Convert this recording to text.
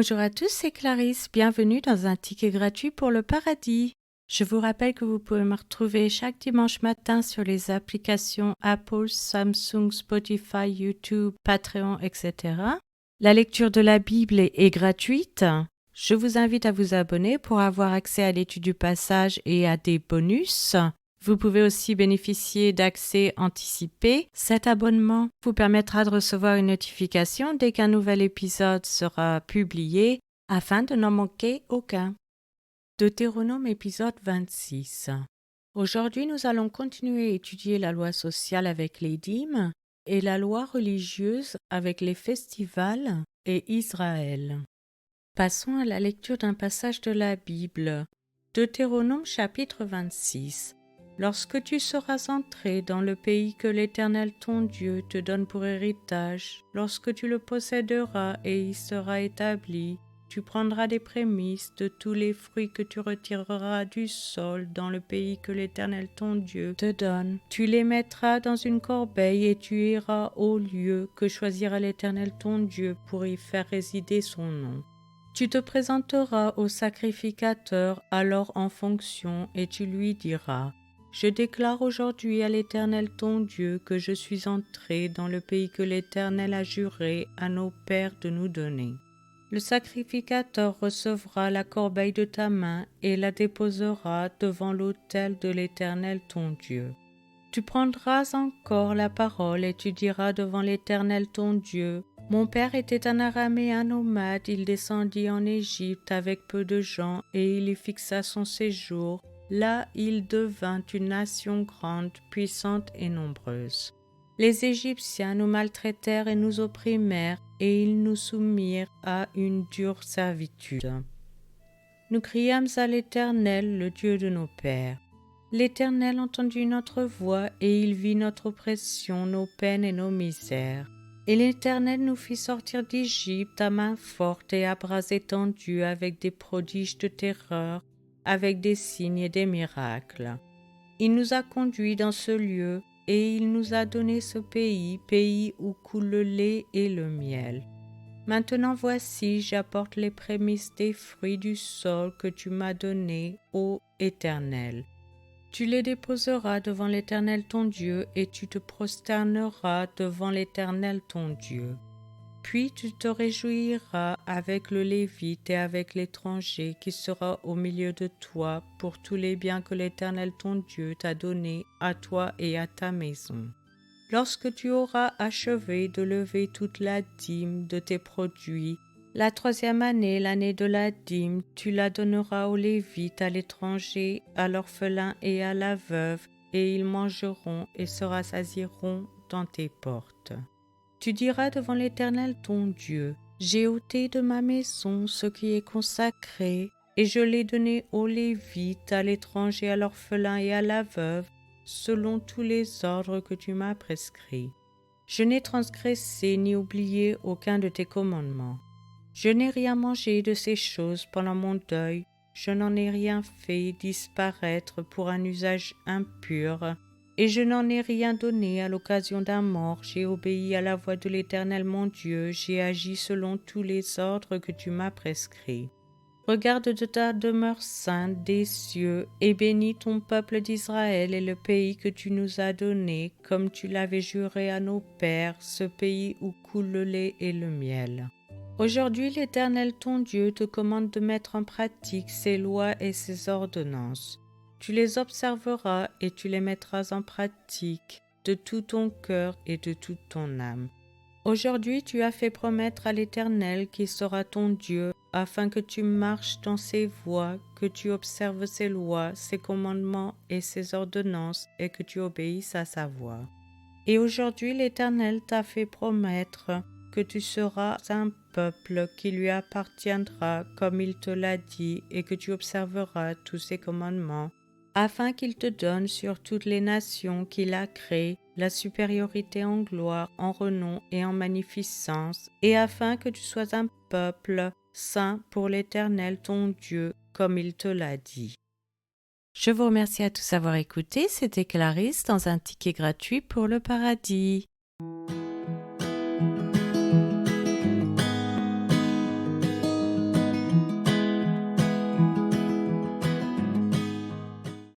Bonjour à tous, c'est Clarisse. Bienvenue dans un ticket gratuit pour le paradis. Je vous rappelle que vous pouvez me retrouver chaque dimanche matin sur les applications Apple, Samsung, Spotify, YouTube, Patreon, etc. La lecture de la Bible est gratuite. Je vous invite à vous abonner pour avoir accès à l'étude du passage et à des bonus. Vous pouvez aussi bénéficier d'accès anticipé. Cet abonnement vous permettra de recevoir une notification dès qu'un nouvel épisode sera publié afin de n'en manquer aucun. Deutéronome épisode 26. Aujourd'hui, nous allons continuer à étudier la loi sociale avec les dîmes et la loi religieuse avec les festivals et Israël. Passons à la lecture d'un passage de la Bible. Deutéronome chapitre 26. Lorsque tu seras entré dans le pays que l'Éternel ton Dieu te donne pour héritage, lorsque tu le posséderas et y seras établi, tu prendras des prémices de tous les fruits que tu retireras du sol dans le pays que l'Éternel ton Dieu te donne. Tu les mettras dans une corbeille et tu iras au lieu que choisira l'Éternel ton Dieu pour y faire résider son nom. Tu te présenteras au sacrificateur alors en fonction et tu lui diras: je déclare aujourd'hui à l'Éternel ton Dieu que je suis entré dans le pays que l'Éternel a juré à nos pères de nous donner. Le sacrificateur recevra la corbeille de ta main et la déposera devant l'autel de l'Éternel ton Dieu. Tu prendras encore la parole et tu diras devant l'Éternel ton Dieu: mon père était un araméen nomade, il descendit en Égypte avec peu de gens et il y fixa son séjour. Là, il devint une nation grande, puissante et nombreuse. Les Égyptiens nous maltraitèrent et nous opprimèrent, et ils nous soumirent à une dure servitude. Nous criâmes à l'Éternel, le Dieu de nos pères. L'Éternel entendit notre voix, et il vit notre oppression, nos peines et nos misères. Et l'Éternel nous fit sortir d'Égypte à main forte et à bras étendus avec des prodiges de terreur, avec des signes et des miracles. Il nous a conduits dans ce lieu, et il nous a donné ce pays, pays où coule le lait et le miel. Maintenant voici, j'apporte les prémices des fruits du sol que tu m'as donnés, ô Éternel. Tu les déposeras devant l'Éternel ton Dieu, et tu te prosterneras devant l'Éternel ton Dieu. Puis tu te réjouiras avec le Lévite et avec l'étranger qui sera au milieu de toi pour tous les biens que l'Éternel ton Dieu t'a donnés à toi et à ta maison. Lorsque tu auras achevé de lever toute la dîme de tes produits, la 3e année, l'année de la dîme, tu la donneras aux Lévites, à l'étranger, à l'orphelin et à la veuve, et ils mangeront et se rassasieront dans tes portes. Tu diras devant l'Éternel ton Dieu: j'ai ôté de ma maison ce qui est consacré, et je l'ai donné aux Lévites, à l'étranger, à l'orphelin et à la veuve, selon tous les ordres que tu m'as prescrits. Je n'ai transgressé ni oublié aucun de tes commandements. Je n'ai rien mangé de ces choses pendant mon deuil, je n'en ai rien fait disparaître pour un usage impur, et je n'en ai rien donné à l'occasion d'un mort. J'ai obéi à la voix de l'Éternel mon Dieu, j'ai agi selon tous les ordres que tu m'as prescrits. Regarde de ta demeure sainte des cieux et bénis ton peuple d'Israël et le pays que tu nous as donné, comme tu l'avais juré à nos pères, ce pays où coule le lait et le miel. Aujourd'hui, l'Éternel ton Dieu te commande de mettre en pratique ses lois et ses ordonnances. Tu les observeras et tu les mettras en pratique de tout ton cœur et de toute ton âme. Aujourd'hui, tu as fait promettre à l'Éternel qui sera ton Dieu, afin que tu marches dans ses voies, que tu observes ses lois, ses commandements et ses ordonnances, et que tu obéisses à sa voix. Et aujourd'hui, l'Éternel t'a fait promettre que tu seras un peuple qui lui appartiendra comme il te l'a dit, et que tu observeras tous ses commandements, afin qu'il te donne sur toutes les nations qu'il a créées la supériorité en gloire, en renom et en magnificence, et afin que tu sois un peuple saint pour l'Éternel ton Dieu, comme il te l'a dit. Je vous remercie à tous d'avoir écouté. C'était Clarisse dans un ticket gratuit pour le paradis.